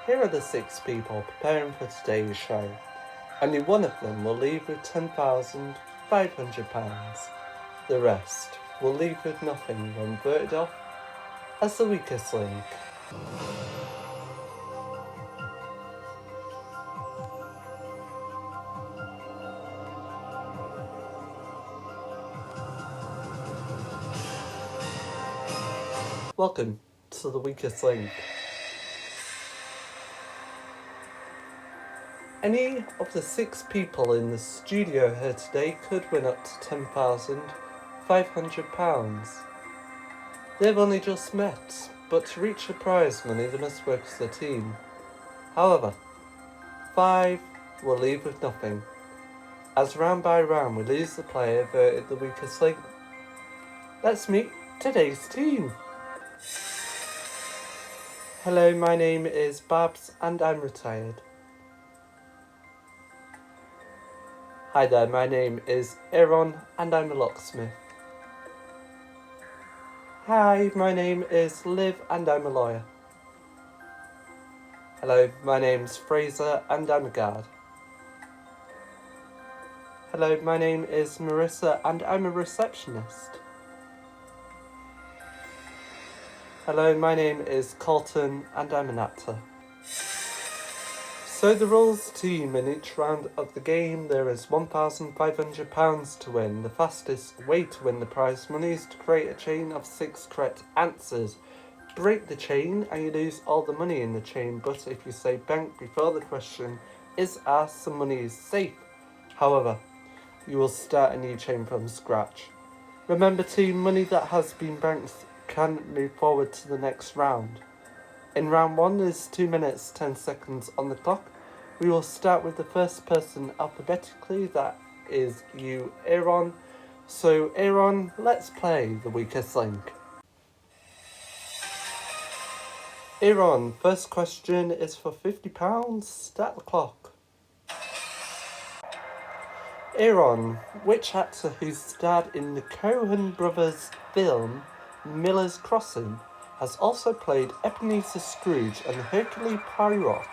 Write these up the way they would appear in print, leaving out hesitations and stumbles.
Here are the 6 people preparing for today's show. Only one of them will leave with £10,500. The rest will leave with nothing when voted off as the weakest link. Welcome to the weakest link. Any of the 6 people in the studio here today could win up to £10,500. They've only just met, but to reach the prize money they must work as a team. However, 5 will leave with nothing, as round by round we lose the player voted the weakest link. Let's meet today's team. Hello, my name is Babs and I'm retired. Hi there, my name is Aaron and I'm a locksmith. Hi, my name is Liv and I'm a lawyer. Hello, my name's Fraser and I'm a guard. Hello, my name is Marissa and I'm a receptionist. Hello, my name is Colton and I'm an actor. So the rules team, in each round of the game there is £1,500 to win. The fastest way to win the prize money is to create a chain of 6 correct answers. Break the chain and you lose all the money in the chain, but if you say bank before the question is asked, the money is safe. However, you will start a new chain from scratch. Remember team, money that has been banked can move forward to the next round. In round 1 there's 2 minutes 10 seconds on the clock. We will start with the first person alphabetically, that is you, Aaron. So Aaron, let's play the weakest link. Aaron, first question is for £50. Start the clock. Aaron, which actor who starred in the Coen brothers film Miller's Crossing has also played Ebenezer Scrooge and Hercule Poirot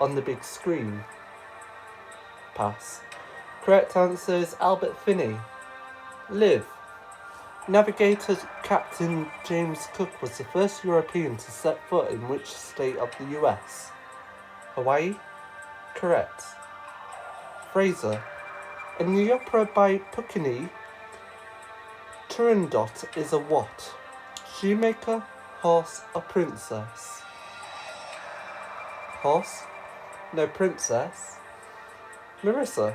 on the big screen? Pass. Correct answer is Albert Finney. Liv. Navigator Captain James Cook was the first European to set foot in which state of the US? Hawaii? Correct. Fraser. In the opera by Puccini, Turandot is a what? Shoemaker, horse, or princess? Horse? No, princess. Marissa.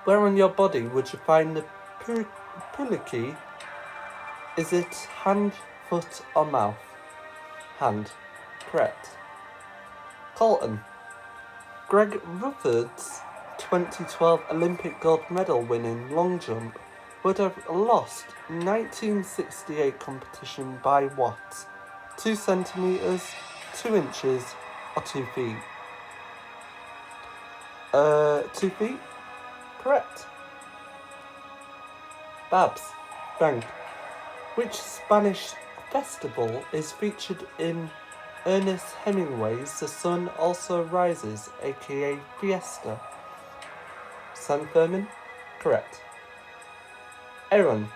Where on your body would you find the puliki? Is it hand, foot, or mouth? Hand. Correct. Colton. Greg Rutherford's 2012 Olympic gold medal winning long jump would have lost 1968 competition by what? 2 centimetres, 2 inches, or 2 feet? 2 feet? Correct. Babs. Bank. Which Spanish festival is featured in Ernest Hemingway's The Sun Also Rises, aka Fiesta? San Fermin? Correct. Aaron.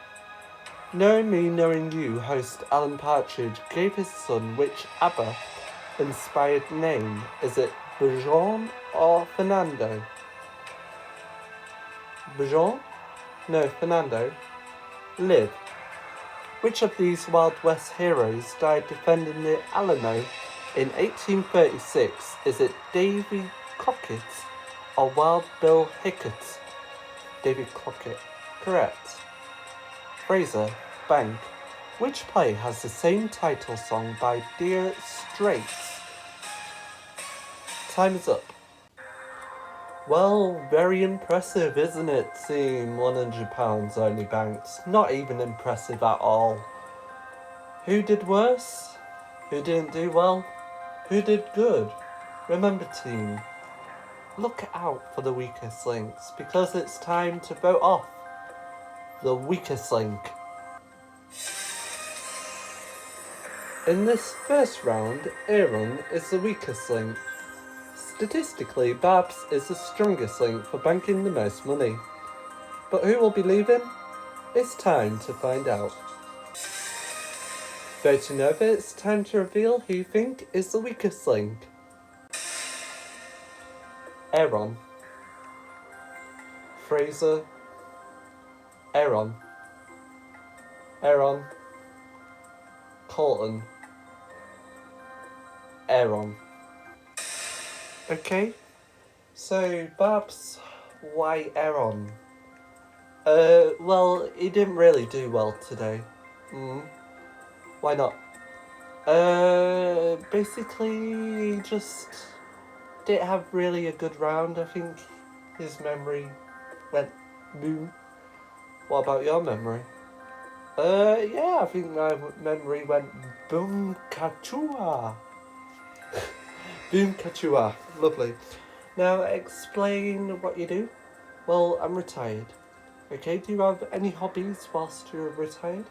Knowing Me, Knowing You host Alan Partridge gave his son which ABBA-inspired name? Is it Bjorn or Fernando? Bjorn? No, Fernando. Liv. Which of these Wild West heroes died defending the Alamo in 1836? Is it Davy Crockett or Wild Bill Hickok? Davy Crockett. Correct. Fraser. Bank. Which play has the same title song by Dire Straits? Time is up. Well, very impressive, isn't it? Seeing £100 only banked. Not even impressive at all. Who did worse? Who didn't do well? Who did good? Remember team, look out for the weakest links, because it's time to vote off the weakest link. In this first round, Aaron is the weakest link. Statistically, Babs is the strongest link for banking the most money. But who will be leaving? It's time to find out. Voting over, it's time to reveal who you think is the weakest link. Aaron. Fraser. Aaron. Aaron. Colton. Aaron. Okay, so Babs, why Aaron? Well, he didn't really do well today. Why not? Basically, he just didn't have really a good round. I think his memory went boom. What about your memory? Yeah, I think my memory went boom kachua. Boom kachua. Lovely. Now, explain what you do. Well, I'm retired. Okay, do you have any hobbies whilst you're retired?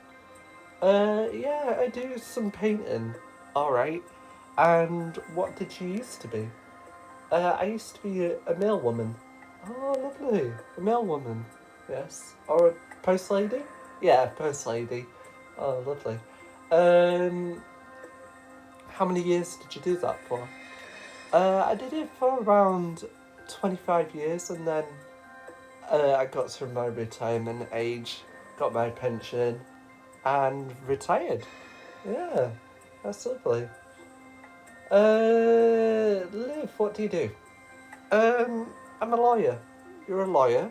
Yeah, I do some painting. Alright. And what did you used to be? I used to be a mail woman. Oh, lovely. A mail woman. Yes. Or a post lady? Yeah, post lady. Oh, lovely. How many years did you do that for? I did it for around 25 years, and then I got to my retirement age, got my pension, and retired. Yeah, that's lovely. Liv, what do you do? I'm a lawyer. You're a lawyer.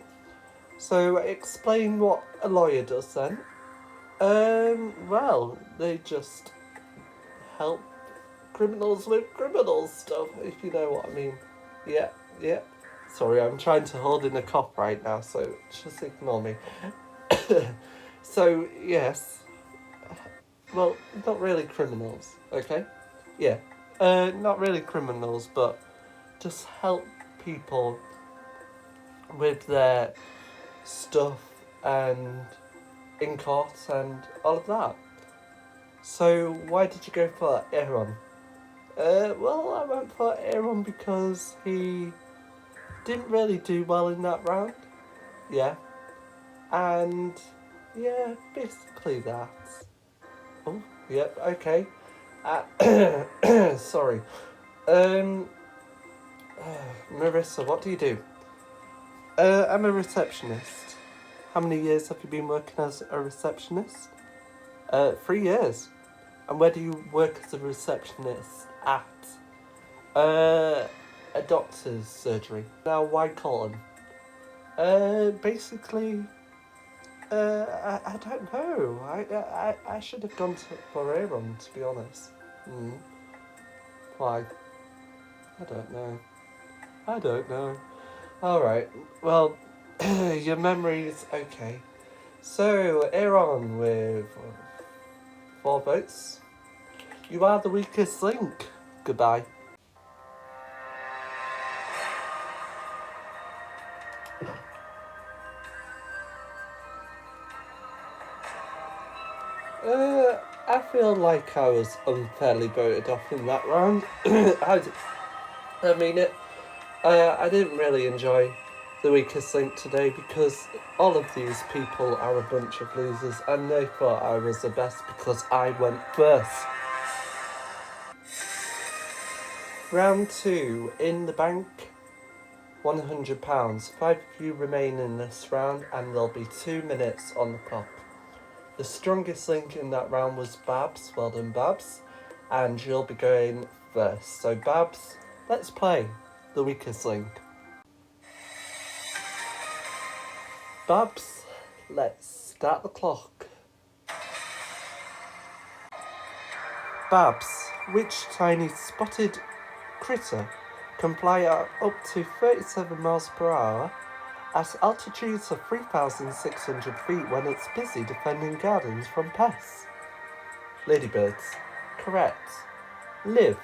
So explain what a lawyer does then. Well, they just help criminals with criminal stuff, if you know what I mean. Yeah. Sorry, I'm trying to hold in a cough right now, so just ignore me. So, yes. Well, not really criminals, okay? Yeah. Not really criminals, but just help people with their stuff and in court and all of that. So, why did you go for Aaron? Well, I went for Aaron because he didn't really do well in that round. Yeah. And, yeah, basically that. Oh, yep, okay. Sorry. Marissa, what do you do? I'm a receptionist. How many years have you been working as a receptionist? 3 years. And where do you work as a receptionist at? A doctor's surgery. Now, why Colin? Basically, I don't know. I should have gone for Aaron, to be honest. Why? I don't know. Alright, well, your memory's okay. So, Aaron with 4 votes. You are the weakest link. Goodbye. I feel like I was unfairly voted off in that round. I mean it. I didn't really enjoy the weakest link today because all of these people are a bunch of losers and they thought I was the best because I went first. Round 2, in the bank, £100. 5 of you remain in this round and there'll be 2 minutes on the clock. The strongest link in that round was Babs. Well done, Babs. And you'll be going first. So, Babs, let's play the weakest link. Babs, let's start the clock. Babs, which tiny spotted critter can fly at up to 37 miles per hour at altitudes of 3,600 feet when it's busy defending gardens from pests? Ladybirds. Correct. Liv.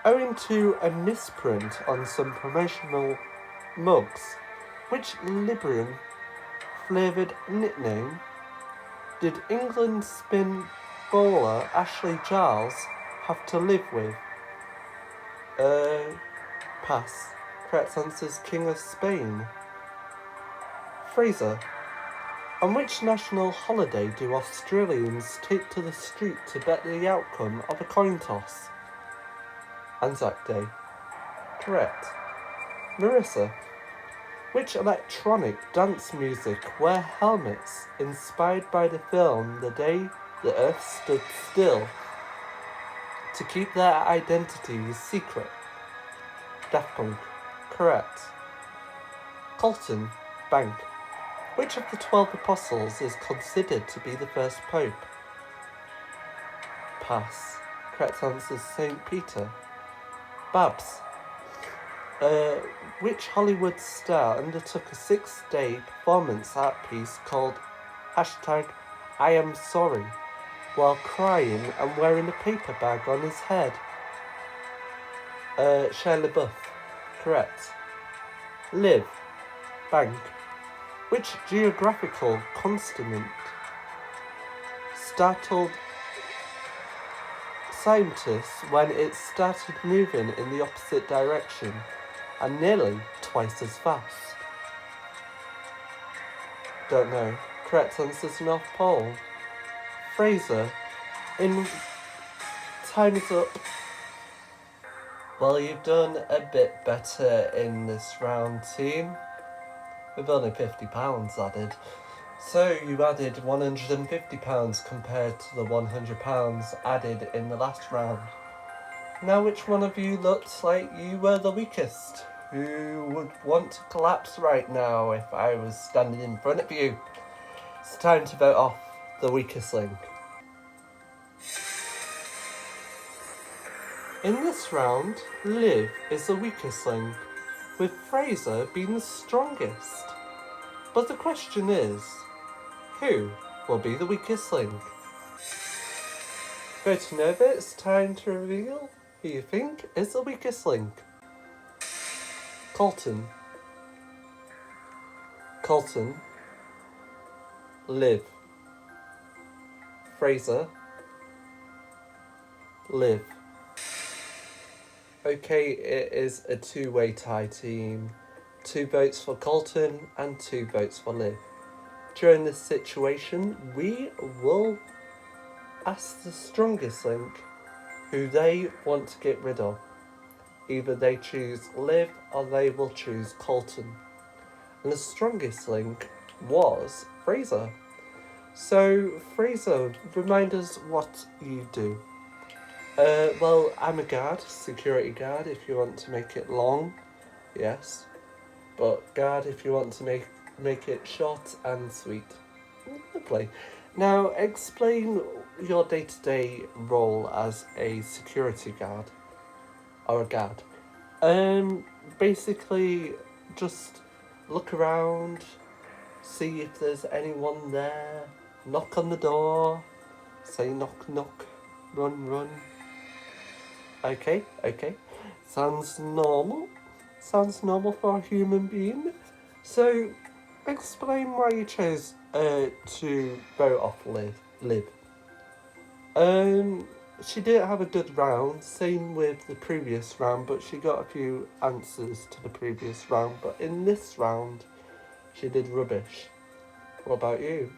Owing to a misprint on some promotional mugs, which Libyan flavoured nickname did England spin bowler Ashley Giles have to live with? Pass. Correct answer is King of Spain. Fraser. On which national holiday do Australians take to the street to bet the outcome of a coin toss? Anzac Day. Correct. Marissa. Which electronic dance music wear helmets inspired by the film The Day the Earth Stood Still to keep their identities secret? Daft Punk. Correct. Colton. Bank. Which of the 12 apostles is considered to be the first pope? Pass. Correct answer is St. Peter. Babs. Which Hollywood star undertook a 6-day performance art piece called #I Am Sorry while crying and wearing a paper bag on his head? Shia LaBeouf. Correct. Liv. Bank. Which geographical constant startled scientists when it started moving in the opposite direction and nearly twice as fast? Don't know. Correct answer is North Pole. Fraser. Time is up. Well, you've done a bit better in this round, team, with only £50 added. So you added £150 compared to the £100 added in the last round. Now which one of you looks like you were the weakest? Who would want to collapse right now if I was standing in front of you? It's time to vote off the weakest link. In this round, Liv is the weakest link, with Fraser being the strongest. But the question is, who will be the weakest link? Voting over, it's time to reveal who you think is the weakest link. Colton. Colton. Liv. Fraser. Liv. Okay, it is a two-way tie, team. 2 votes for Colton and 2 votes for Liv. During this situation, we will ask the strongest link who they want to get rid of. Either they choose Liv or they will choose Colton. And the strongest link was Fraser. So, Fraser, remind us what you do. Well, I'm a guard, security guard if you want to make it long, yes. But guard if you want to make it short and sweet. Lovely. Now, explain your day-to-day role as a security guard. Or a guard. Basically, just look around, see if there's anyone there, knock on the door, say knock knock, run run. Okay. Sounds normal. Sounds normal for a human being. So, explain why you chose to vote off Liv. She didn't have a good round, same with the previous round, but she got a few answers to the previous round. But in this round, she did rubbish. What about you?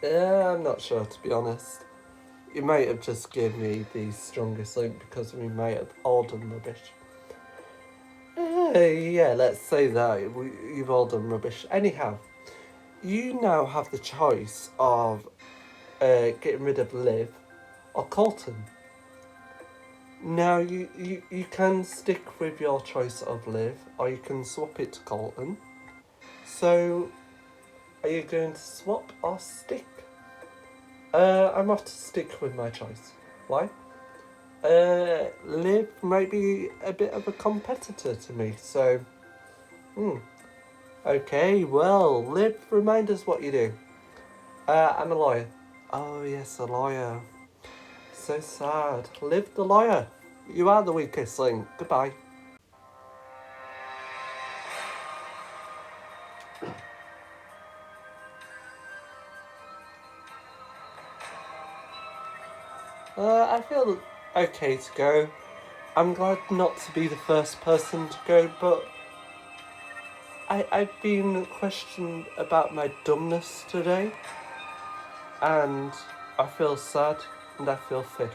I'm not sure, to be honest. You might have just given me the strongest link because we might have all done rubbish. Yeah, let's say that. You've all done rubbish. Anyhow, you now have the choice of getting rid of Liv or Colton. Now, you can stick with your choice of Liv or you can swap it to Colton. So, are you going to swap or stick? I'm off to stick with my choice. Why? Liv might be a bit of a competitor to me, so... Okay, well, Liv, remind us what you do. I'm a lawyer. Oh, yes, a lawyer. So sad. Liv the lawyer. You are the weakest link. Goodbye. I feel okay to go. I'm glad not to be the first person to go, but I've been questioned about my dumbness today, and I feel sad and I feel thick.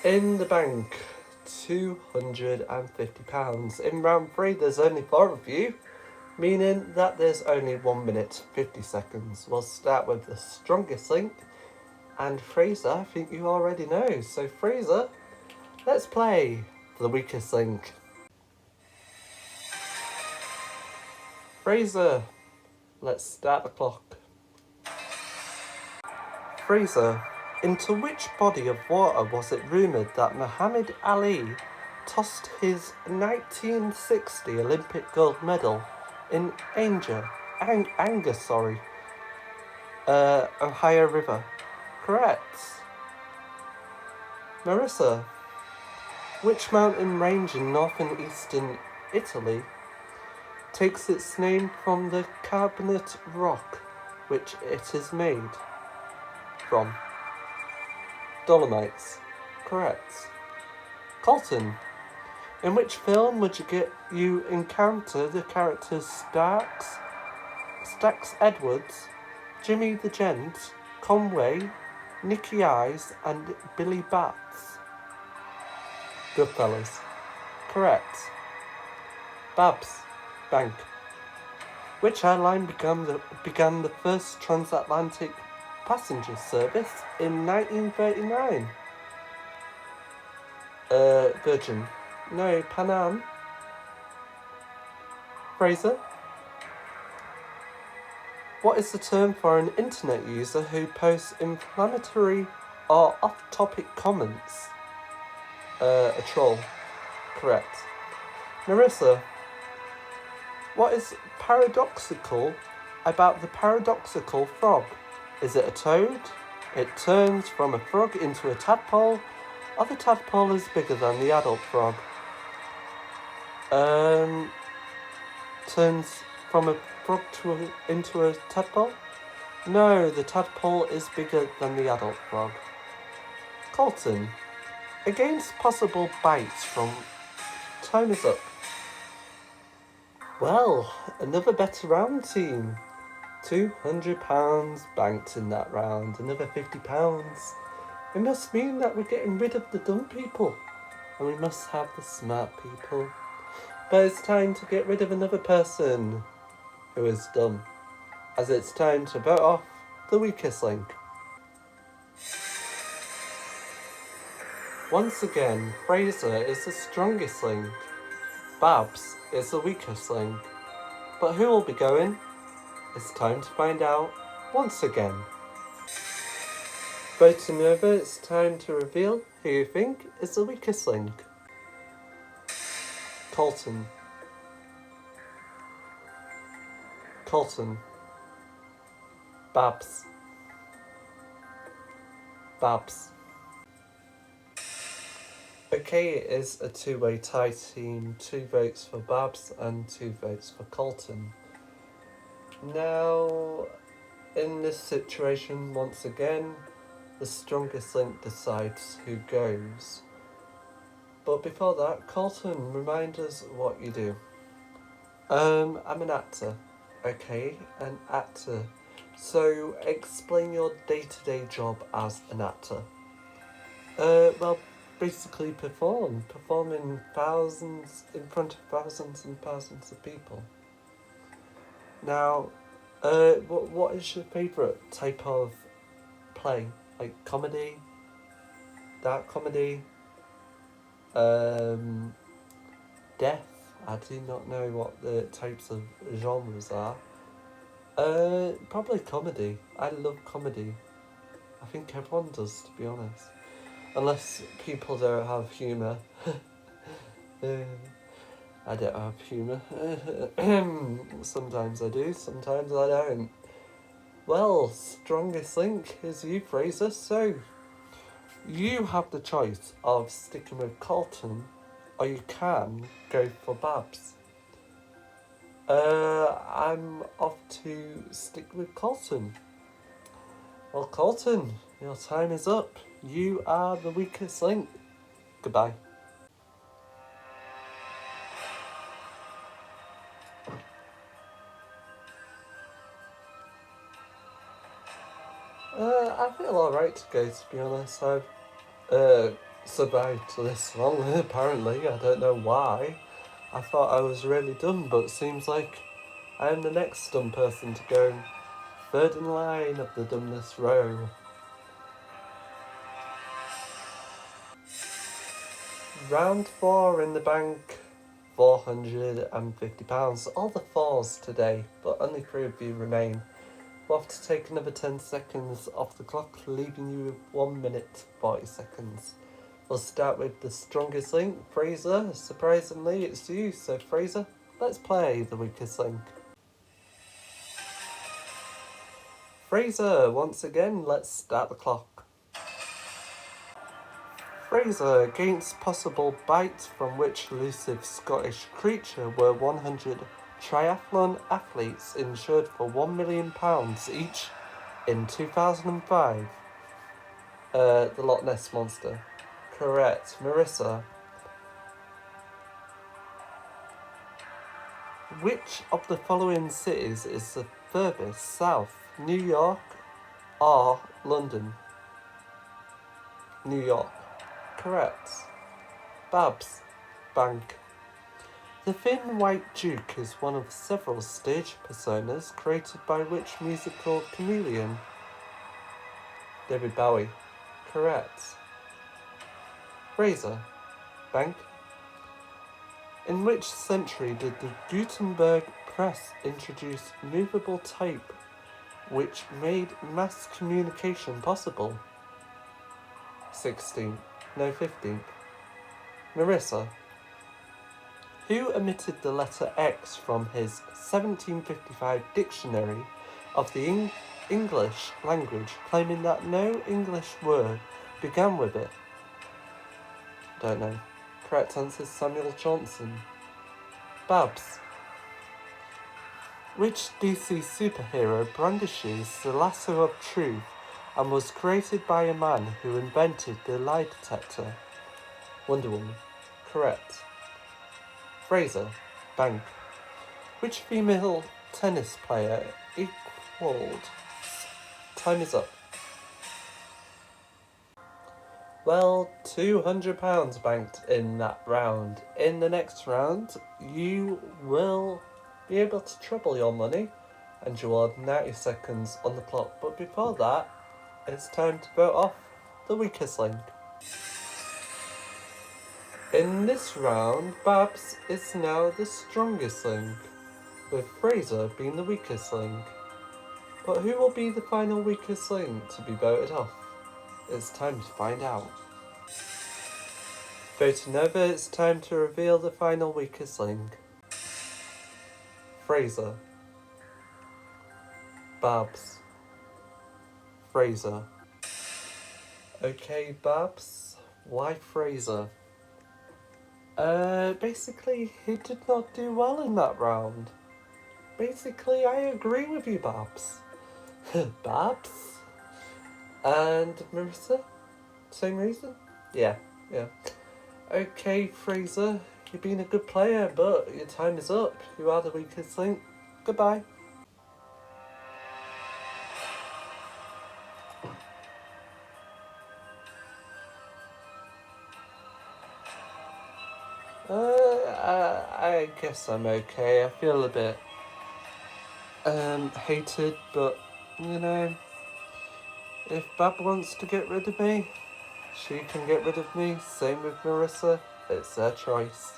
In the bank, £250. In round 3, there's only 4 of you, meaning that there's only 1 minute 50 seconds. We'll start with the strongest link, and Fraser, I think you already know. So Fraser, let's play the weakest link. Fraser, let's start the clock. Fraser, into which body of water was it rumoured that Muhammad Ali tossed his 1960 Olympic gold medal in Ohio River? Correct. Marissa, which mountain range in northern eastern Italy takes its name from the carbonate rock which it is made from? Dolomites. Correct. Colton, in which film would you encounter the characters Stax Edwards, Jimmy the Gent, Conway, Nicky Eyes, and Billy Bats? Goodfellas. Correct. Babs. Bank. Which airline began the first transatlantic passenger service in 1939? Virgin. No, Pan Am. Fraser. What is the term for an internet user who posts inflammatory or off-topic comments? A troll. Correct. Marissa, what is paradoxical about the paradoxical frog? Is it a toad? It turns from a frog into a tadpole, or the tadpole is bigger than the adult frog? Turns from a frog into a tadpole? No, the tadpole is bigger than the adult frog. Colton, against possible bites from... Time is up. Well, another better round, team. £200 banked in that round, another £50. It must mean that we're getting rid of the dumb people, and we must have the smart people. But it's time to get rid of another person who is dumb, as it's time to vote off the weakest link. Once again, Fraser is the strongest link. Babs is the weakest link. But who will be going? It's time to find out once again. Voting over, it's time to reveal who you think is the weakest link. Colton. Babs. Okay, it is a two-way tie team. 2 votes for Babs and 2 votes for Colton. Now, in this situation, once again, the strongest link decides who goes. But before that, Colton, remind us what you do. I'm an actor. Okay, an actor. So, explain your day-to-day job as an actor. Well, basically perform in front of thousands and thousands of people. Now, what is your favourite type of play? Like comedy, dark comedy, death? I do not know what the types of genres are. Probably comedy. I love comedy. I think everyone does, to be honest. Unless people don't have humour. I don't have humour. Sometimes I do, sometimes I don't. Well, strongest link is you, Fraser, so you have the choice of sticking with Colton, or you can go for Babs. I'm off to stick with Colton. Well, Colton, your time is up. You are the weakest link. Goodbye. I feel alright today, to be honest. I've survived this long, apparently. I don't know why. I thought I was really dumb, but it seems like I am the next dumb person to go third in line of the dumbness row. Round 4 in the bank, £450. All the 4s today, but only 3 of you remain. We'll have to take another 10 seconds off the clock, leaving you with 1 minute 40 seconds. We'll start with the strongest link, Fraser. Surprisingly, it's you, so Fraser, let's play the weakest link. Fraser, once again, let's start the clock. Fraser, against possible bite from which elusive Scottish creature were 100 triathlon athletes insured for £1 million each in 2005. The Loch Ness Monster. Correct. Marissa. Which of the following cities is the furthest south? New York or London? New York. Correct. Babs. Bank. The Thin White Duke is one of several stage personas created by which musical chameleon? David Bowie. Correct. Fraser. Bank. In which century did the Gutenberg press introduce movable type, which made mass communication possible? 16th. No, 15th. Marissa. Who omitted the letter X from his 1755 dictionary of the English language, claiming that no English word began with it? Don't know. Correct answer is Samuel Johnson. Babs. Which DC superhero brandishes the lasso of truth and was created by a man who invented the lie detector? Wonder Woman. Correct. Fraser. Bank. Which female tennis player equalled? Time is up. Well, £200 banked in that round. In the next round, you will be able to treble your money and you will have 90 seconds on the clock. But before that, it's time to vote off the weakest link. In this round, Babs is now the strongest link, with Fraser being the weakest link. But who will be the final weakest link to be voted off? It's time to find out. Voting over, it's time to reveal the final weakest link. Fraser. Babs. Fraser. Okay, Babs, why Fraser? Basically, he did not do well in that round. Basically, I agree with you, Babs. Babs? And Marissa? Same reason? Yeah. Okay, Fraser, you've been a good player, but your time is up. You are the weakest link. Goodbye. I guess I'm okay. I feel a bit hated, but you know, if Bab wants to get rid of me, she can get rid of me. Same with Marissa. It's their choice.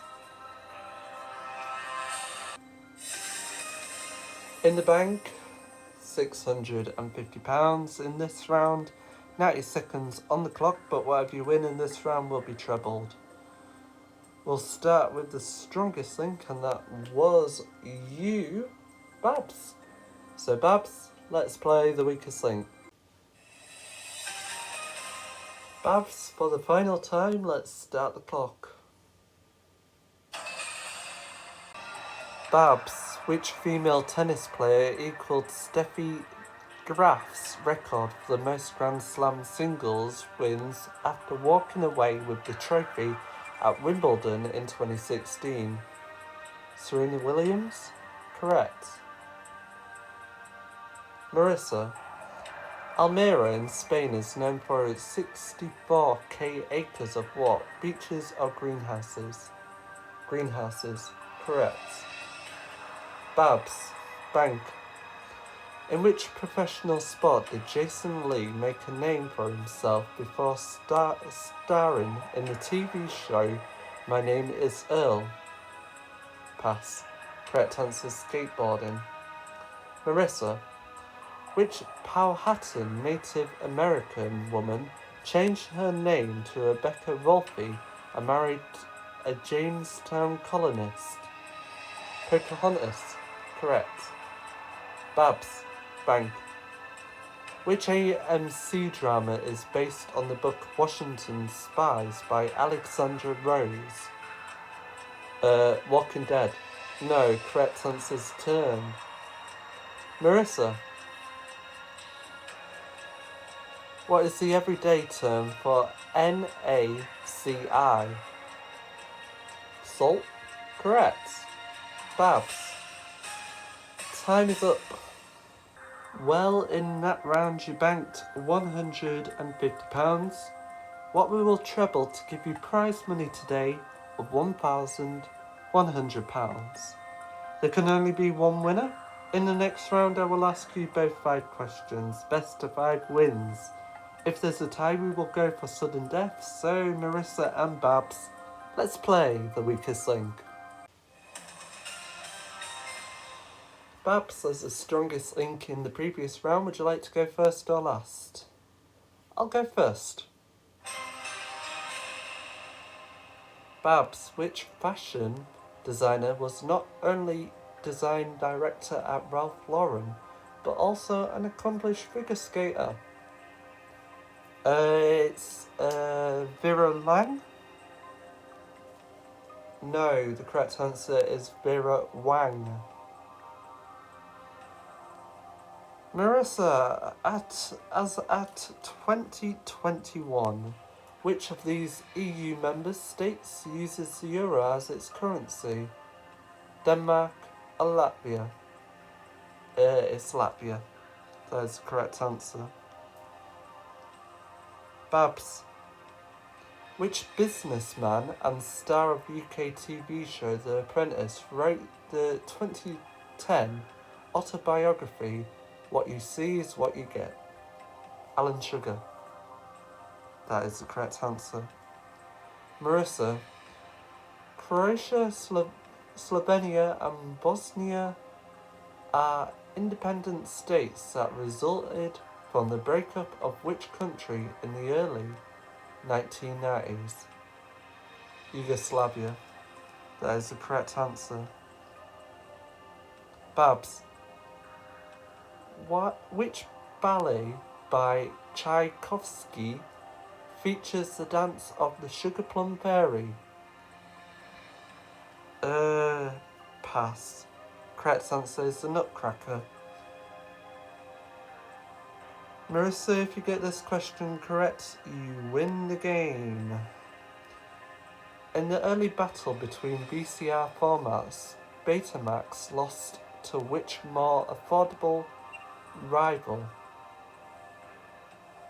In the bank, £650 in this round. 90 seconds on the clock, but whatever you win in this round will be trebled. We'll start with the strongest link, and that was you, Babs. So Babs, let's play the weakest link. Babs, for the final time, let's start the clock. Babs, which female tennis player equaled Steffi Graf's record for the most Grand Slam singles wins after walking away with the trophy at Wimbledon in 2016. Serena Williams? Correct. Marissa. Almeria in Spain is known for its 64k acres of what? Beaches or greenhouses? Greenhouses. Correct. Babs. Bank. In which professional sport did Jason Lee make a name for himself before starring in the TV show My Name is Earl? Pass. Correct answer is skateboarding. Marissa. Which Powhatan Native American woman changed her name to Rebecca Rolfe and married a Jamestown colonist? Pocahontas. Correct. Babs. Bank. Which AMC drama is based on the book Washington Spies by Alexandra Rose? Walking Dead. No, correct answer's Turn. Marissa. What is the everyday term for NaCl? Salt? Correct. Babs. Time is up. Well, in that round you banked £150. What we will treble to give you prize money today of £1,100. There can only be one winner. In the next round I will ask you both 5 questions. Best of 5 wins. If there's a tie we will go for sudden death. So Marissa and Babs, let's play the weakest link. Babs as the strongest link in the previous round. Would you like to go first or last? I'll go first. Babs, which fashion designer was not only design director at Ralph Lauren, but also an accomplished figure skater? It's Vera Lang? No, the correct answer is Vera Wang. Marissa, at 2021, which of these EU member states uses the euro as its currency? Denmark or Latvia? It's Latvia. That is the correct answer. Babs, which businessman and star of UK TV show The Apprentice wrote the 2010 autobiography What You See Is What You Get? Alan Sugar. That is the correct answer. Marissa, Croatia, Slovenia and Bosnia are independent states that resulted from the breakup of which country in the early 1990s? Yugoslavia. That is the correct answer. Babs, which ballet by Tchaikovsky features the dance of the Sugar Plum Fairy? Pass. Correct answer is the Nutcracker. Marissa, if you get this question correct, you win the game. In the early battle between VCR formats, Betamax lost to which more affordable rival?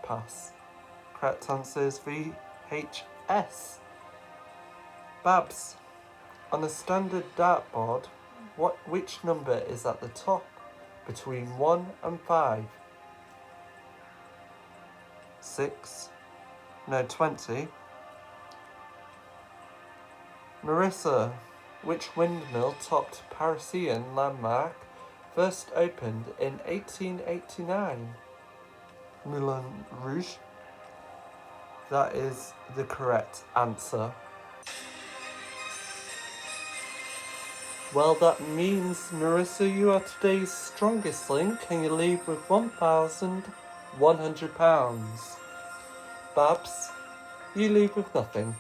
Pass. Correct answer is VHS. Babs, on a standard dartboard, which number is at the top between 1 and 5? 20. Marissa, which windmill topped Parisian landmark first opened in 1889? Moulin Rouge. That is the correct answer. Well, that means, Marissa, you are today's strongest link and you leave with £1,100. Babs, you leave with nothing.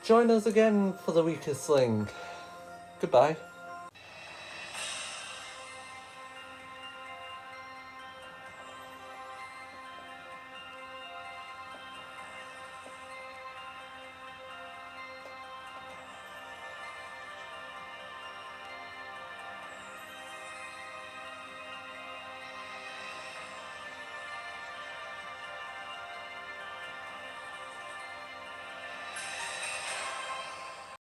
Join us again for the weakest link. Goodbye.